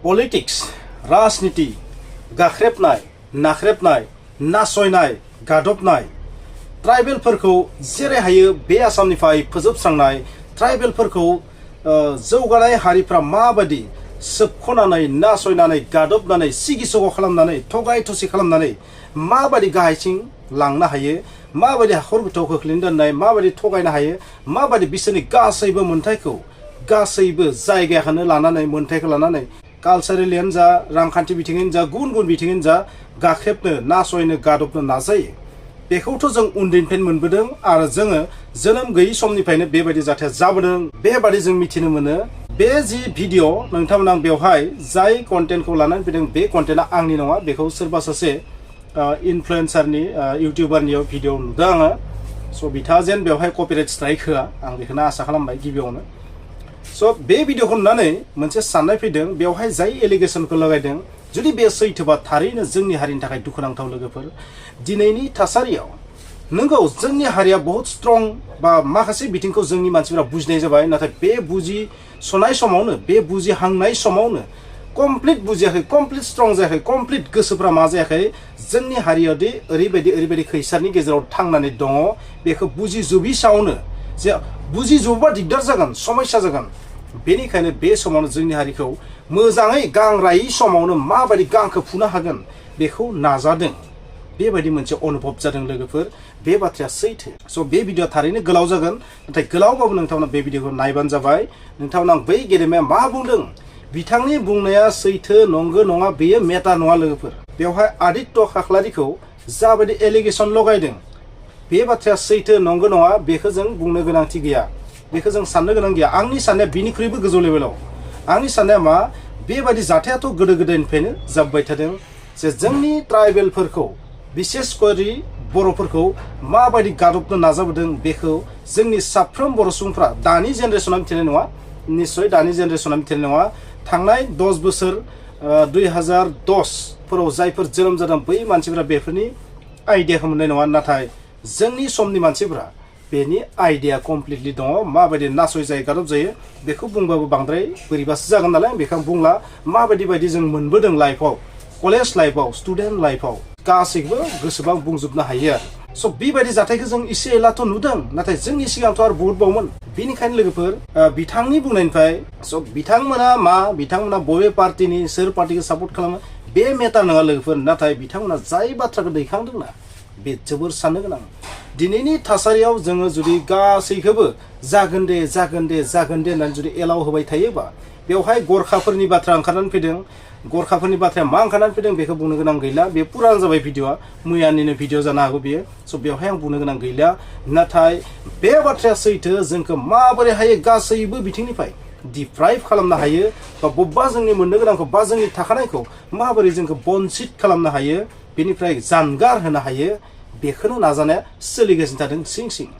Politics राजनीति गाख्रेबनाय नाख्रेबनाय नासयनाय गादबनाय ट्राइबेलफोरखौ जेरै हायो बे आसामनिफ्राय फोजोबस्रांनाय ट्राइबेलफोरखौ जौगानाय हारिफ्रा माबायदि सोबख'नानै नासयनानै गादबनानै सिगिसग' खालामनानै थगाय थसि खालामनानै माबायदि गाहायथिं लांनो हायो माबायदि हाखर गोथौ खोख्लैनो दोननाय माबायदि थगायनो हायो माबायदि बिसोरनि गासैबो मोन्थायखौ गासैबो जायगाखौनो लानानै मोन्थायखौ लानानै कालचारेलियानो जा रांखान्थि बिथिङैनो जा गुबुन गुबुन बिथिङैनो जा गाख्रेबनो नासयनो गादबनो नाजायो बेखौथ' जों उन्दैनिफ्रायनो मोनबोदों आरो जोङो जोनोम गैयै समनिफ्रायनो बेबायदि जाथाया जाबोदों बेबायदि जों मिथिनो मोनो बे जि भिडिअ नोंथांमोना बेवहाय जाय कन्टेन्टखौ लानानै फैदों बे कन्टेन्टआ आंनि नङा बेखौ सोरबा सासे इनफ्लुएन्सारनि इउटिउबारनियाव भिडिअ नुदों आङो स' बिथाङा जेन बेवहाय कपिराइट स्ट्राइक होआ आं बेखौनो आसा खालामबाय गिबियावनो स' बे भिडिअखौ नुनानै मोनसे साननाय फैदों बेवहाय जाय एलिगेसनखौ लगायदों जुदि बे सैथोबा थारैनो जोंनि हारिनि थाखाय दुखुनांथाव लोगोफोर दिनैनि थासारियाव नंगौ जोंनि हारिया बहुत स्ट्रं बा माखासे बिथिंखौ जोंनि मानसिफोरा बुजिनाय जाबाय नाथाय बे बुजिसनाय समावनो बे बुजिहांनाय समावनो कमप्लिट बुजियाखै कमप्लिट स्ट्रं जायाखै कमप्लिट गोसोफ्रा मा जायाखै जोंनि हारियादि ओरैबायदि खैसारनि गेजेराव थांनानै दङ बेखौ बुजिजोबि सायावनो जे बुजिजोबोबा दिगदार जागोन समस्या जागोन बेनिखायनो बे समावनो जोंनि हारिखौ मोजाङै गां रायै समावनो माबायदि गांखौ फुनो हागोन बेखौ नाजादों बेबायदि मोनसे अनुभब जादों लोगोफोर बे बाथ्राया सैथो स' बे भिडिअ थारैनो गोलाव जागोन नाथाय गोलावबाबो नोंथांमोना बे भिडिअखौ नायबानो जाबाय नोंथांमोना बै गेदेमाया मा बुंदों बिथांनि बुंनाया सैथो नंगौ नङा बेयो मेटार नङा लोगोफोर बेवहाय आदित्य खाख्लारिखौ जाबायदि एलिगेसन लगायदों बे बाथ्राया सैथो नंगौ नङा बेखौ जों बुंनो गोनांथि गैया बेखौ जों साननो गोनां गैया आंनि साननाया बिनिख्रुइबो गोजौ लेभेलाव आंनि साननाया मा बेबायदि जाथायाथ' गोदो गोदायनिफ्रायनो जाबबाय थादों जे जोंनि ट्राइबेलफोरखौ बिसेस करि बर'फोरखौ माबायदि गादबनो नाजाबोदों बेखौ जोंनि साफ्रोम बर' सुबुंफ्रा दानि जेनेरेसना मिथिनाय नङा निस्सय दानि जेनेरेसना मिथिनाय नङा थांनाय 10 बोसोर 2010 फोराव जायफोर जोनोम जादों बै मानसिफोरा बेफोरनि आइडियाखौ मोननाय नङा नाथाय जोंनि समनि मानसिफोरा बेनि आइडिया कमप्लिटलि दङ माबायदि नासय जायो गादब जायो बेखौ बुंबाबो बांद्राय बोरैबासो जागोन नालाय बेखौ आं बुंला माबायदि बायदि जों मोनबोदों लाइफआव कलेज लाइफआव स्टुडेन्ट लाइफआव गासैबो गोसोबां बुंजोबनो हायो आरो स' बेबायदि जाथायखौ जों एसे एलाथ' नुदों नाथाय जोंनि सिगांथ' आरो बहुत बावमोन बेनिखायनो लोगोफोर बिथांनि बुंनायनिफ्राय स' बिथांमोना बबे पार्टिनि सोर पार्टिखौ सापर्ट खालामो बे मेटार नङा लोगोफोर नाथाय बिथांमोना जाय बाथ्राखौ दैखांदोंना बे जोबोर साननो गोनां दिनैनि थासारियाव जोङो जुदि गासैखौबो जागोन दे होननानै जुदि एलाव होबाय थायोबा बेवहाय गरखाफोरनि बाथ्रा ओंखारनानै फैदों गरखाफोरनि बाथ्राया मा ओंखारनानै फैदों बेखौ बुंनो गोनां गैला बे पुरान जाबाय भिडिअआ मैयानिनो भिडिअ जानो हागौ बियो स' बेवहाय आं बुंनो गोनां गैला नाथाय बे बाथ्राया सैथो जोंखौ माबोरै हायो गासैबो बिथिंनिफ्राय डिप्राइभ खालामनो हायो बा बबेबा जोंनि मोननो गोनांखौ बा जोंनि थाखानायखौ माबोरै जोंखौ बन्सित खालामनो हायो बेनिफ्राय जानगार होनो हायो बेखौनो नाजानाया सोलिगासिनो थादों सिं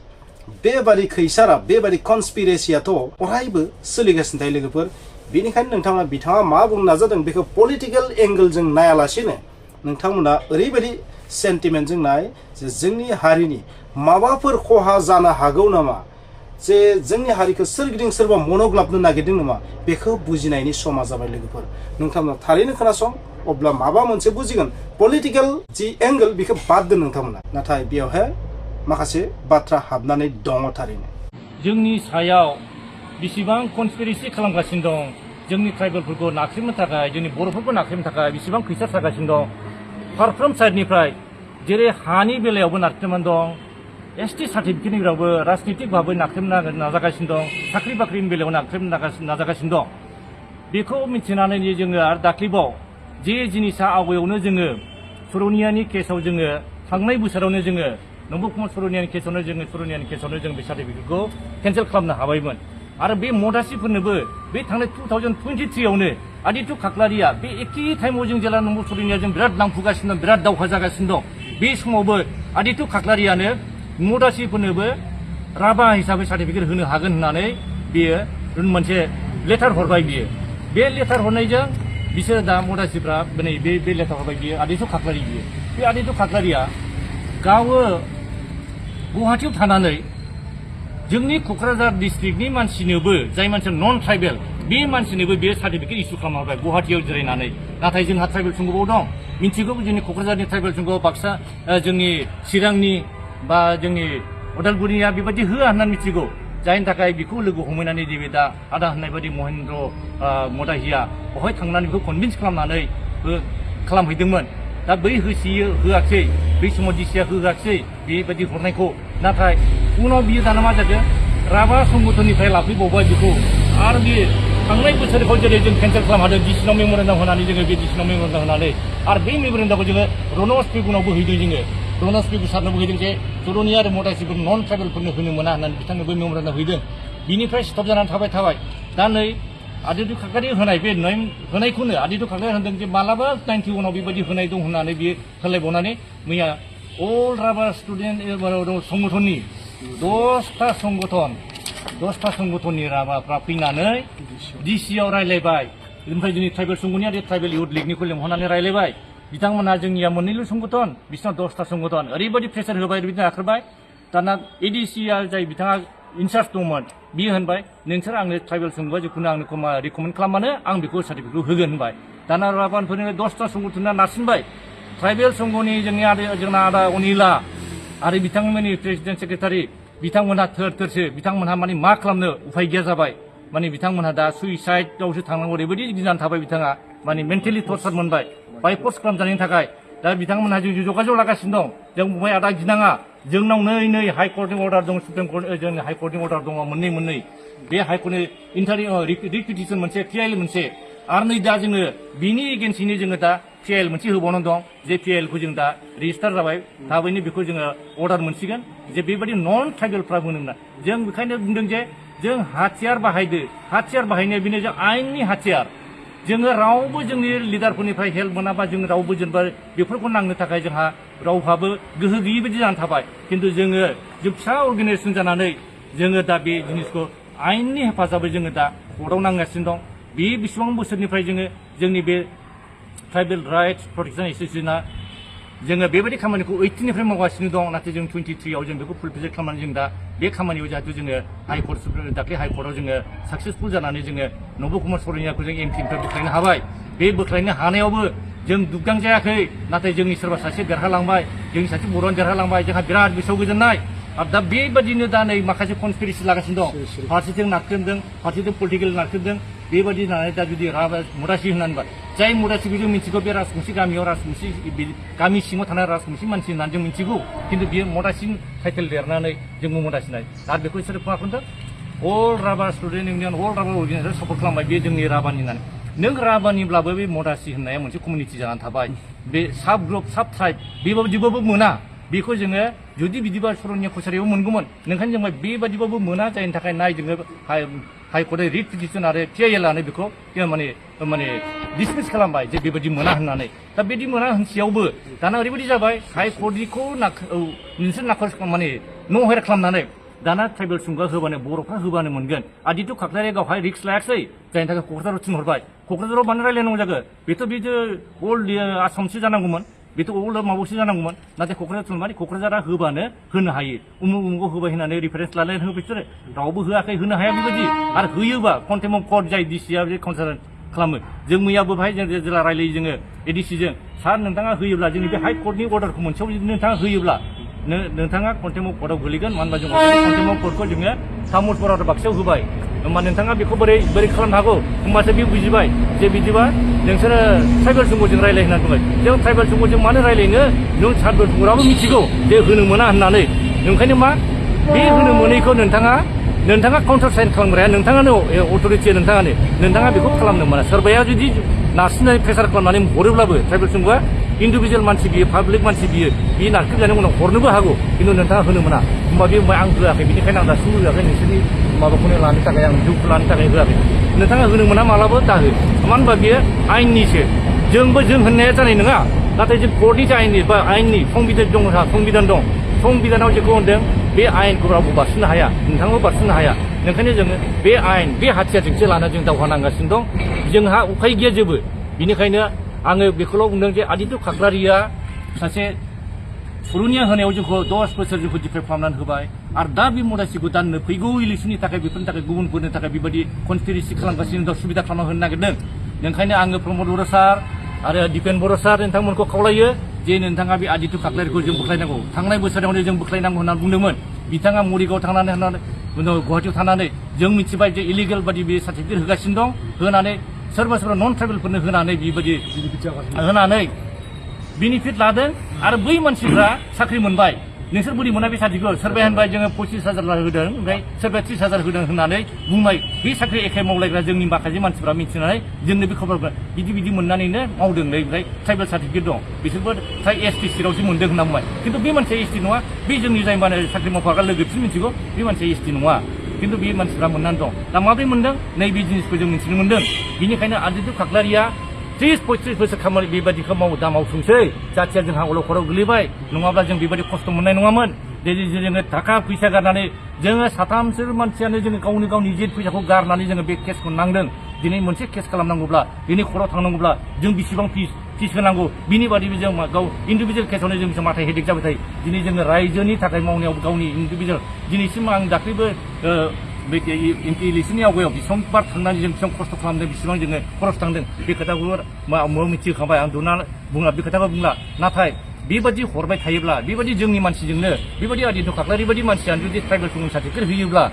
बेबादि खैसारा बेबादि कनस्पिरेसियाथ' अरायबो सोलिगासिनो थायो लोगोफोर बेनिखायनो नोंथांमोना बिथाङा मा बुंनो नाजादों बेखौ पलिटिकेल एंगोलजों नायालासेनो नोंथांमोना ओरैबायदि सेन्टिमेन्टजों नाय जे जोंनि हारिनि माबाफोर खहा जानो हागौ नामा जे जोंनि हारिखौ सोरगिदिं सोरबा मन'ग्लाबनो नागिरदों नामा बेखौ बुजिनायनि समा जाबाय लोगोफोर नोंथांमोना थारैनो खोनासं अब्ला माबा मोनसे बुजिगोन पलिटिकेल जि एंगल बेखौ बाद दोन नोंथांमोना नाथाय बेवहाय माखासे बाथ्रा हाबनानै दङ थारैनो जोंनि सायाव बेसेबां कनस्पिरेसि खालामगासिनो दं जोंनि ट्राइबेलफोरखौ नाख्रेबनो थाखाय जोंनि बर'फोरखौ नाख्रेबनो थाखाय बेसेबां खैसार सागासिनो दं फारफ्रोम साइडनिफ्राय जेरै हानि बेलायावबो नाख्रेबनानै दं एसटि सार्टिफिकेटनि बेलायावबो राजनितिक भाबै नाख्रेबनो नाजागासिनो दं साख्रि बाख्रिनि बेलायाव नाख्रेबनो नाजागासिनो दं बेखौ मिथिनानै जोङो आरो दाख्लैबाव जे जिनिसा आवगायावनो जोङो सरनियानि केसाव जोङो थांनाय बोसोरावनो जोङो नम्बर कुमार सरनियानि केसावनो जों बे सार्टिफिकेटखौ केन्सेल खालामनो हाबायमोन आरो बे मदासिफोरनोबो बे थांनाय 2023 आवनो आदित्य खाख्लारिया बे एखे टाइमाव जों जेला नम्बर सरनियाजों बिराद नांफुगासिनो दं बिराद दावहा जागासिनो दं बे समावबो आदित्य खाख्लारियानो मदासिफोरनोबो राभा हिसाबै सार्टिफिकेट होनो हागोन होननानै बेयो मोनसे लेटार हरबाय बियो बे लेटार हरनायजों बिसोर दा मदासिफ्रा बे लेटार हरबाय बियो आदित्य खाख्लारि बियो बे आदित्य खाख्लारिया गावो गुवाहाटीयाव थानानै जोंनि क'क्राझार डिस्ट्रिक्टनि मानसिनोबो जाय मानसिया नन ट्राइबेल बे मानसिनोबो बे सार्टिफिकेट इसु खालामना होबाय गुवाहाटियाव जिरायनानै नाथाय जोंहा ट्राइबेल संघबो दं मिथिगौ जोंनि क'क्राझारनि ट्राइबेल संघ बाक्सा जोंनि चिरांनि बा जोंनि उदालगुरिया बेबायदि होआ होननानै मिथिगौ जायनि थाखाय बेखौ लोगो हमहैनानै नैबे दा आदा होननाय बायदि महेन्द्र मदाहिया बहाय थांनानै बेखौ कनभिन्स खालामनानै खालामहैदोंमोन दा बै होआखै बै समाव डिसिया होआखै बेबायदि हरनायखौ नाथाय उनाव बियो दाना मा जादों राभा संगठननिफ्राय लाफैबावबाय बेखौ आरो बे थांनाय बोसोरखौ जेरै जों केन्सेल खालामनो हादों डिसिनाव मेम'रेन्डाम होनानै जोङो बे डिसिनाव मेम'रेन्डाम होनानै आरो बै मेम'रेन्डामखौ जोङो रनज पेगुनावबो हैदों जोङो रनज पेगु सारनोबो हैदों जे चरनिया आरो मदासिफोर नन ट्राइबेलफोरनो होनो मोना होननानै बिथांनोबो मेम'रेन्डाम हैदों बिनिफ्राय स्टप जानानै थाबाय दा नै आदित्य खाख्लारि होनाय बे होनायखौनो आदित्य खाख्लारि होनदों जे मालाबा 91आव बेबायदि होनाय दं होननानै बियो होलायबावनानै मैया अल राभा स्टुडेन्ट संगठननि 10टा संगठननि राभाफ्रा फैनानै डिसिआव रायलायबाय ओमफ्राय जोंनि ट्राइबेल संघनि आरो ट्राइबेल इउथ लिगनिखौ लेंहरनानै रायलायबाय बिथांमोनहा जोंनिया मोननैल' संगठन बिसोरनाव 10टा संगठन ओरैबायदि प्रेसार होबाय बिदिनो आख्रबाय दाना एडिसिआ जाय बिथाङा इनचार्ज दंमोन बियो होनबाय नोंसोर आंनो ट्राइबेल संघआ जिखुनु आंनो रिकमेन्ड खालामबानो आं बेखौ सार्टिफिकेटखौ होगोन होनबाय दाना राभाफोरनि 10टा संगठना नारसिनबाय ट्राइबेल संघनि जोंना आदा अनिला आरो बिथांमोननि प्रेसिडेन्ट सेक्रेटारि बिथांमोनहा थोरसो बिथांमोनहा माने मा खालामनो उफाय गैया जाबाय माने बिथांमोनहा दा सुइसाइडआवसो थांनांगौ ओरैबायदि गिनानै थाबाय बिथाङा माने मेन्टेलि टर्चार मोनबाय बायफर्स खालामजानायनि थाखाय दा बिथांमोनहा जों जगाजग लागासिनो दं जों बुंबाय आदा गिनाङा जोंनाव नै हाइकर्टनि अर्डार दं सुप्रिम कर्ट जोंनि हाइकर्टनि अर्डार दङ मोननै बे हाइकर्टनि रिपिटिसन मोनसे पिआइएल मोनसे आरो नै दा जोङो बिनि एगेन्स्टनि जोङो दा पिआइएल मोनसे होबावनानै दं जे पिआइएलखौ जों दा रेजिस्टार जाबाय थाबैनो बेखौ जोङो अर्डार मोनसिगोन जे बेबायदि नन ट्राइबेलफ्रा मोनो मोना जों बेखायनो बुंदों जे जों हाथियार बाहायनाया बेनो जों आयेननि हाथियार जोङो रावबो जोंनि लिडारफोरनिफ्राय हेल्प मोनाबा जों रावबो जेनेबा बेफोरखौ नांनो थाखाय जोंहा रावहाबो गोहो गैयि बायदि जानानै थाबाय खिन्थु जोङो फिसा अर्गानाइजेसन जानानै जोङो दा बे जिनिसखौ आयेननि हेफाजाबै जोङो दा कर्टआव नांगासिनो दं बे बेसेबां बोसोरनिफ्राय जोङो जोंनि बे ट्राइबेल राइट्स प्रटेक्सन एस'सिएशना जोङो बेबायदि खामानिखौ 18निफ्राय मावगासिनो दं नाथाय जों 23आव जों बेखौ फुलफिल खालामनानै जों दा बे खामानियाव जाहाथे जोङो हाइकर्ट दाख्लै हाइकर्टआव जोङो साक्सेसफुल जानानै जोङो नब कुमार सरैयाखौ जों एमपिनिफ्राय बोख्लायनो हाबाय बे बोख्लायनो हानायावबो जों दुबगां जायाखै नाथाय जोंनि सोरबा सासे देरहालांबाय जोंनि सासे बर'आनो देरहालांबाय जोंहा बिराद गोसोआव गोजोननाय आरो दा बेबादिनो दा नै माखासे कनस्पिरेसि लागासिनो दं फारसेथिं नारख्रेबदों फारसेथिं पलिटिकेल नारख्रेबदों बेबायदि होननानै दा जुदि मदासि होननानै जाय मदासिखौ जों मिथिगौ बे राजबंसि गामियाव राजबंसि गामि सिङाव थानाय राजबंसि मानसि होननानै जों मिथिगौ खिन्थु बियो मदासि टाइटेल देरनानै जोंबो मदासिनाय आरो बेखौ बिसोरो मा खालामदों अल राभा स्टुडेन्ट इउनियन अल राभा अर्गेनाइजेसन सापर्ट खालामबाय बे जोंनि राभानि होननानै नों राभानिब्लाबो बे मदासि होननाया मोनसे कमिउनिटि जानानै थाबाय बे साब ग्रुप साब ट्राइब बेबायदिबाबो मोना बेखौ जोङो जुदि बिदिबा सरनिया कसारियाव मोनगौमोन नोंखायनो जों बेबादिबाबो मोना जायनि थाखाय नाय जोङो हाइकर्टआ रिट पिटिसन आरो पिआइएलआनो बेखौ माने डिसमिस खालामबाय जे बेबायदि मोना होननानै दा बिदि मोना होनसेयावबो दाना ओरैबायदि जाबाय हाइकर्टनिखौ नोंसोर माने नहेर खालामनानै दाना ट्राइबेल संघआ होबानो बर'फ्रा होबानो मोनगोन आदित्य खाख्लारिया गावहाय रिक्स लायाखै जायनि थाखाय क'क्राझाराव थिनहरबाय क'क्राझाराव मानो रायलायनांगौ जागोन बेथ' अल आसामसो जानांगौमोन बेथ' अल माबायावसो जानांगौमोन नाथाय क'क्राझार थुनबाय क'क्राझारा होबानो होनो हायो उमुखौ होबाय होननानै रिफारेन्स लालायनो होबाय बिसोरो रावबो होआखै होनो हाया बेबायदि आरो होयोबा कन्टेम्प अफ कर्ट जाय डिसिआ बे कनसार्न खालामो जों मैयाबो बाहाय जों जेला रायलायो जोङो एडिसिजों सार नोंथाङा होयोब्ला जोंनि बे हाइकर्टनि अर्डारखौ मोनसेयाव जुदि नोंथाङा होयोब्ला नोंथाङा कन्टेम्प अफ कर्टआव गोलैगोन मानो होनबा जों कन्टेम्प अफ कर्टखौ जोङो तामुलपुर आरो बाक्सायाव होबाय होमबा नोंथाङा बेखौ बोरै खालामनो हागौ होमबासो बे बुजिबाय जे बिदिबा नोंसोरो ट्राइबेल संघजों रायलाय होननानै बुंबाय जों ट्राइबेल संघजों मानो रायलायनो नों ट्राइबेल संघआबो मिथिगौ जे होनो मोना होननानै ओंखायनो मा बे होनो मोनैखौ नोंथाङा काउन्टार साइन खालामग्राया नोंथाङानो अथ'रिटिया नोंथाङा बेखौ खालामनो मोना सोरबाया जुदि नारसिननानै प्रेसार खालामनानै हरोब्लाबो ट्राइबेल संघआ इन्डिभिजुवेल मानसि बियो पाब्लिक मानसि बियो बे नारख्रेबजानायनि उनाव हरनोबो हागौ खिन्थु नोंथाङा होनो मोना होमबा बे आं होआखै बेनिखायनो आं दासिमबो होआखै नोंसोरनि माबाखौनो लानो थाखाय आं जिउखौ लानो थाखाय होआखै नोंथाङा होनो मोना मालाबो दाहो मानो होनबा बेयो आयेननिसो जों होननाया जानाय नङा नाथाय जों कर्टनिसो आयेननि संबिधान दं संबिधानाव जेखौ होनदों बे आयेनखौ रावबो बारसिननो हाया नोंथाङाबो बारसिननो हाया ओंखायनो जोङो बे आयेन बे हाथियारजोंसो लानानै जों दावहा नांगासिनो दं जोंहा उफाय गैया जेबो बेनिखायनो आङो बेखौल' बुंदों जे आदित्य खाख्लारिया सासे सुरुनिया होनायाव जोंखौ 10 बोसोर जोंखौ डिफेक्ट खालामनानै होबाय आरो दा बे मदासि गोदाननो फैगौ इलेक्सननि थाखाय बेफोरनि थाखाय गुबुनफोरनि थाखाय बेबायदि कनस्पिरेसि खालामगासिनो दं सुबिदा खालामना होनो नागिरदों ओंखायनो आङो प्रमद बर' सार आरो दिपेन बर' सार नोंथांमोनखौ खावलायो जे नोंथाङा बे आदित्य काकलारिखौ जों बोख्लायनांगौ थांनाय बोसोरावनो जों बोख्लायनांगौ होननानै बुंदोंमोन बिथाङा मरिगाव थांनानै गुवाहाटियाव थानानै जों मिथिबाय जे इलिगेल बादि बे सार्टिफिकेट होगासिनो दं होनानै सोरबा सोरबा नन ट्राइबेलफोरनो होनानै बेबायदि होनानै बेनिफिट लादों आरो बै मानसिफ्रा साख्रि मोनबाय नोंसोर बोरै मोना बे सार्टिफिकेट सोरबाया होनबाय जोङो 25,000 होदों ओमफ्राय सोरबाया 30,000 होदों होननानै बुंबाय बे साख्रि एखे मावलायग्रा जोंनि माखासे मानसिफ्रा मिथिनानै जोंनो बे खबरखौ बिदि मोननानैनो मावदों ओमफ्राय ट्राइबेल सार्टिफिकेट दं बिसोरबो फ्राय एसटि सिटआवसो मोनदों होनना बुंबाय खिन्थु बे मानसिया एसटि नङा बे जोंनि जाय माने साख्रि मावफाग्रा लोगोफोर मिथिगौ बे मानसिया एसटि नङा खिन्थु बे मानसिफ्रा मोननानै दं दा माब्रै मोनदों नैबे जिनिसखौ जों मिथिनो मोनदों बिनिखायनो आदित्य काकलारिया 30-35 बोसोर खामानि बेबायदिखौ दा मावथोंसै जाथिया जोंहा अलखराव गोलैबाय नङाब्ला जों बेबायदि खस्थ' मोननाय नङामोन जोङो थाखा फैसा गारनानै जोङो साथामसो मानसियानो जोङो गावनि निजे फैसाखौ गारनानै जोङो बे केसखौ नांदों दिनै मोनसे केस खालामनांगौब्ला दिनै खरआव थांनांगौब्ला जों बेसेबां फिस होनांगौ बिनि बादैबो जों गाव इन्डिभिजुवेल केसावनो जों माथाय हेडेक जाबाय थायो दिनै जोङो रायजोनि थाखाय मावनायाव गावनि इन्डिभिजुवेल दिनैसिम आं दाख्लैबो इलेक्सननि आवगायाव बेसेबांबार थांनानै जों बेसेबां खस्थ' खालामदों बेसेबां जोङो खरस थांदों बे खोथाखौ मिथिखाबाय आं बुंला बे खोथाखौ बुंला नाथाय बेबायदि हरबाय थायोब्ला बेबायदि जोंनि मानसिजोंनो बेबायदि आदित्य काकलारि बायदि मानसियानो जुदि ट्राइबेल कमिउनिटि सार्टिफिकेट होयोब्ला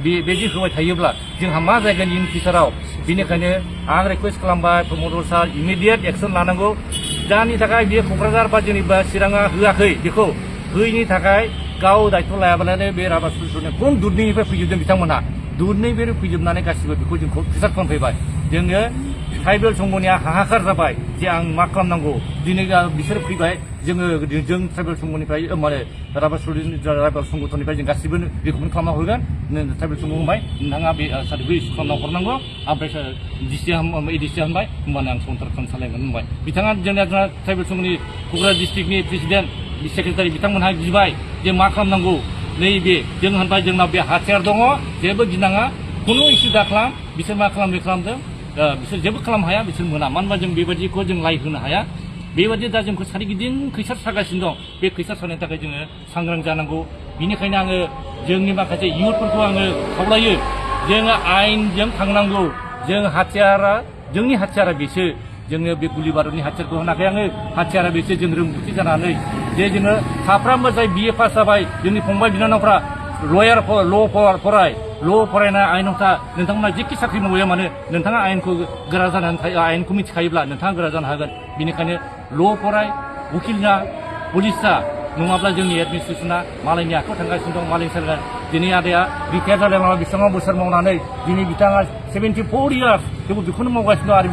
बेबायदि होबाय थायोब्ला जोंहा मा जायगानि इन फिउचाराव बेनिखायनो आं रिकुवेस्ट खालामबाय प्रमद सार इमिडियेट एक्सन लानांगौ जायनि थाखाय बे क'क्राझार बा जेनेबा चिराङा होआखै बेखौ होयैनि थाखाय गाव दायथ' लायाबालानो बे राभा सुलुसननि खम दुधनिफ्राय फैजोबदों बिथांमोनहा दुधनिफ्राय फैजोबनानै गासिबो बेखौ जोंखौ प्रेसार खालामफैबाय जोङो ट्राइबेल संघनिया हाहाकार जाबाय जे आं मा खालामनांगौ दिनै बिसोर फैबाय जों ट्राइबेल संघनिफ्राय माने राभा संगठननिफ्राय जों गासिबो रिकमेन्ड खालामना हरगोन ट्राइबेल संघ होनबाय नोंथाङा बे सार्टिफिकेट इस्यु खालामना हरनांगौ ओमफ्राय एडिसिया होनबाय होमबानो आं संथार सालायगोन होनबाय बिथाङा जोंना ट्राइबेल संघनि क'क्राझार डिस्ट्रिक्टनि प्रेसिडेन्ट सेक्रेटारि बिथांमोनहा गिबाय जे मा खालामनांगौ नैबे जों होनबाय जोंनाव बे हाथियार दङ जेबो गिनाङा खुनु इस्यु दा खालाम बिसोर मा खालामदों बिसोर जेबो खालामनो हाया बिसोर मोना मानो होनबा जों बेबायदिखौ जों लाइ होनो हाया बेबायदि दा जोंखौ सारिगिदिं खैसार सागासिनो दं बे खैसार सारनायनि थाखाय जोङो सांग्रां जानांगौ बिनिखायनो आङो जोंनि माखासे इयुथफोरखौ आङो खावलायो जोङो आयेनजों थांनांगौ जोंनि हाथियारा बेसो जोङो बे गुलि बारुदनि हाथियारखौ होनाखै आङो हाथियारा बेसो जों रोंगौथि जानानै जे जोङो साफ्रोमबो जाय BA पास जाबाय जोंनि फंबाय बिनानावफ्रा ल' फरायनाय आयेनावथा नोंथांमोना जेखि साख्रि मावैया मानो नोंथाङा आयेनखौ गोरा जानानै थायो आयेनखौ मिथिखायोब्ला नोंथाङा गोरा जानो हागोन बेनिखायनो ल' फराय उकिल जा पुलिस जा नङाब्ला जोंनि एडमिनिस्ट्रेसना मालायनि आखायाव थांगासिनो दं मालायनि सोरकार दिनै आदाया रिटायार जालाय नङा बेसेबां बोसोर मावनानै दिनै बिथाङा 74 इयार्स थेवबो बेखौनो मावगासिनो दं आरो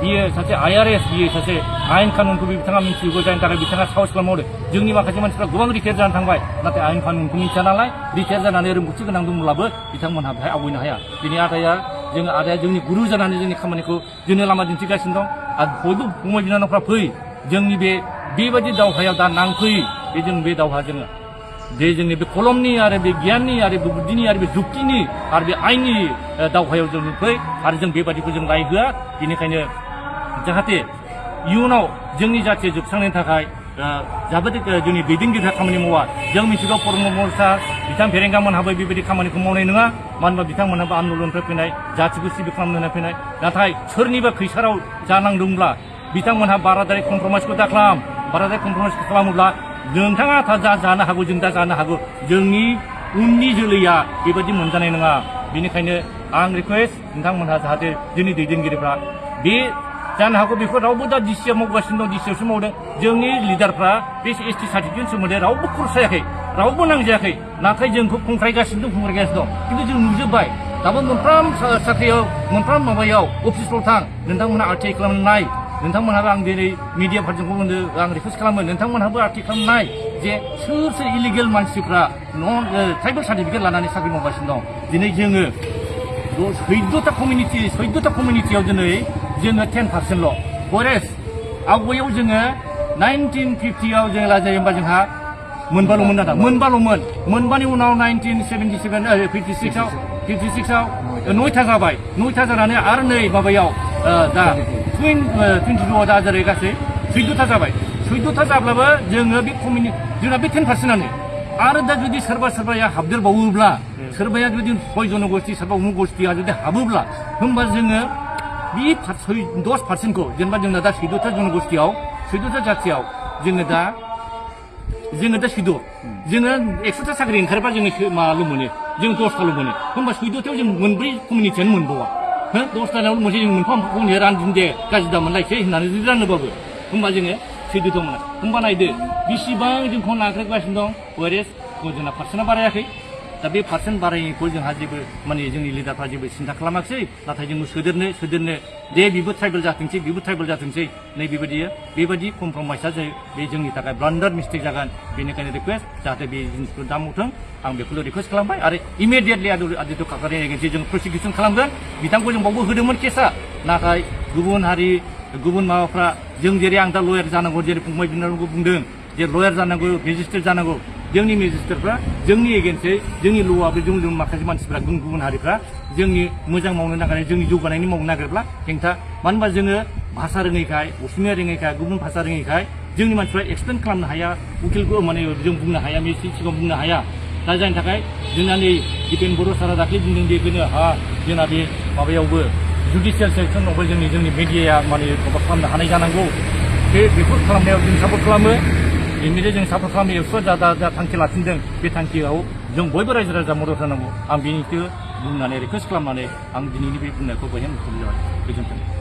बियो सासे IRS बियो सासे आयेन कानुनखौ बिथाङा मिथिगौ जायनि थाखाय बिथाङा साहस खालामदों जोंनि माखासे मानसिफ्रा गोबां रिटायार जानानै थांबाय नाथाय आयेन कानुनखौ मिथिया नालाय रिटायार जानानै रोंगौथि गोनां दंब्लाबो बिथांमोनहा बेहाय आवगायनो हाया दिनै आदाया जोंनि गुरु जानानै जोंनि खामानिखौ जोंनो लामा दिन्थिगासिनो दं आरो बयबो फंबाय बिनानावफ्रा फै जोंनि बेबायदि दावहायाव दा नांफै बे दावहा जोङो जोंनि बे कलमनि आरो बे गियाननि आरो बे बुद्धिनि आरो बे जुक्तिनि आरो बे आयेननि दावहायाव जों फै आरो जों बेबादिखौ जों राय होआ बेनिखायनो जाहाथे इयुनाव जोंनि जाथिया जोबस्रांनायनि थाखाय जाहाथे जोंनि दैदेनगिरिफ्रा खामानि मावा जों मिथिगौ प्रमद सार बिथां फेरेंगा मोनहाबो बेबायदि खामानिखौ मावनाय नङा मानो होनबा बिथांमोनहाबो आन्दलननिफ्राय फैनाय जाथिखौ सिबिं खालामनो फैनाय नाथाय सोरनिबा खैसाराव जानांदोंब्ला बिथांमोनहा बाराद्राय कमप्रमाइसखौ दाखालाम बाराद्राय कमप्रमाइसखौ खालामोब्ला नोंथाङा जानो हागौ जों दा जानो हागौ जोंनि उननि जोलैया बेबायदि मोनजानाय नङा बेनिखायनो आं रिकुवेस्ट नोंथांमोनहा जाहाथे जोंनि दैदेनगिरिफ्रा बे जानो हागौ बेखौ रावबो दा डिसिआव मावगासिनो दं डिसिआवसो मावदों जोंनि लिडारफ्रा बे ST सार्टिफिकेटनि सोमोन्दै रावबो खरसायाखै रावबो नांजायाखै नाथाय जोंखौ खंख्रायगासिनो दं खिन्थु जों नुजोब्बाय दाबो मोनफ्राम साख्रियाव मोनफ्राम माबायाव अफिसफ्राव थां नोंथांमोनहा RTI खालामनाय नोंथांमोनहाबो आं दिनै मिडियाफोरजों बुंदों आं रिकुवेस्ट खालामो नोंथांमोनहाबो RTI खालामनाय जे सोर इलिगेल मानसिफ्रा ट्राइबेल सार्टिफिकेट लानानै साख्रि मावगासिनो दं दिनै जोङो 14टा कमिउनिटियाव दिनै जोङो 10%ल' फरेस्ट आवगायाव जोङो 1950आव जोङो लाजायो होमबा जोंहा मोनबाल'मोन आदा मोनबानि उनाव 1957 56आव 9था जाबाय 9था जानानै आरो नै माबायाव दा 22आव दा जेरै गासै 14था जाबाय 14था जाब्लाबो जोङो बे जोंना बे 10%आनो आरो दा जुदि सोरबाया हाबदेरबावोब्ला सोरबाया जुदि 6 जनगोष्ठी सोरबा उमुक गोष्ठीया जुदि हाबोब्ला होमबा जोङो बे 10%खौ जेनेबा जोंना दा 14था जनगोष्ठीयाव 14था जाथियाव जोङो दा 14 जोङो 100था साख्रि ओंखारबा जोङो माल' मोनो जों 10थाल' मोनो होमबा 14थायाव जों मोनब्रै कमिउनिटियानो मोनबावा हो 10थायाव मोनसे जों मोनफा मोनफा रानदिन दे गाज्रि दा मोनलायसै होननानै जुदि राननोबाबो होमबा जोङो 14थायाव मोना होमबा नायदो बेसेबां जोंखौ नाख्रेबगासिनो दं वेरेस जोंना पार्सेन्टआ बारायाखै दा बे पार्सेन्ट बारायनायखौ जोंहा जेबो माने जोंनि लिडारफ्रा जेबो सिन्था खालामाखिसै नाथाय जोङो सोदेरनो दे बेबो ट्राइबेल जाथोंसै बेबो ट्राइबेल जाथोंसै नै बेबायदि कमप्रमाइसआ जायो बे जोंनि थाखाय ब्लान्डार मिस्टेक जागोन बेनिखायनो रिकुवेस्ट जाहाथे बे जिनिसखौ दा मावथों आं बेखौल' रिकुवेस्ट खालामबाय आरो इमिडियेटलि आदित्य काकानि एगेन्सै जों प्रसिकिउसन खालामगोन बिथांखौ जों बावबो होदोंमोन केसा नाथाय गुबुन हारि गुबुन माबाफ्रा जों जेरै आं दा लयार जानांगौ जेरै फंबाय बिनानावखौ बुंदों जे लयार जानांगौ मेजिस्ट्रेट जानांगौ जोंनि मेजिस्ट्रेटफ्रा जोंनि एगेन्सै जोंनि ल'आबो जों माखासे मानसिफ्रा गुबुन हारिफ्रा जोंनि मोजां मावनो नागिरनाय जोंनि जौगानायनि मावनो नागिरब्ला हेंथा मानो होनबा जोङो भाषा रोङैखाय असमिया रोङैखाय गुबुन भाषा रोङैखाय जोंनि मानसिफ्रा एक्सप्लेन खालामनो हाया उकिलखौ माने जों बुंनो हाया सिगाङाव बुंनो हाया दा जायनि थाखाय जोंना नै दिपेन बर' सारा दाख्लै बुंदों बेखौनो जोंना बे माबायावबो जुडिसियेल सेक्सनावबो जोंनि मिडियाया माने माबा खालामनो हानाय जानांगौ बेफोर खालामनायाव जों सापर्ट खालामो इमिडियेट जों सापर्ट खालामो एक्स' जा थांखि लाफिनदों बे थांखियाव जों बयबो रायजो राजा मदद होनांगौ आं बेनिखौ बुंनानै रिकुवेस्ट खालामनानै आं दिनैनि बे बुंनायखौ बयहाबो गोजोन्थों।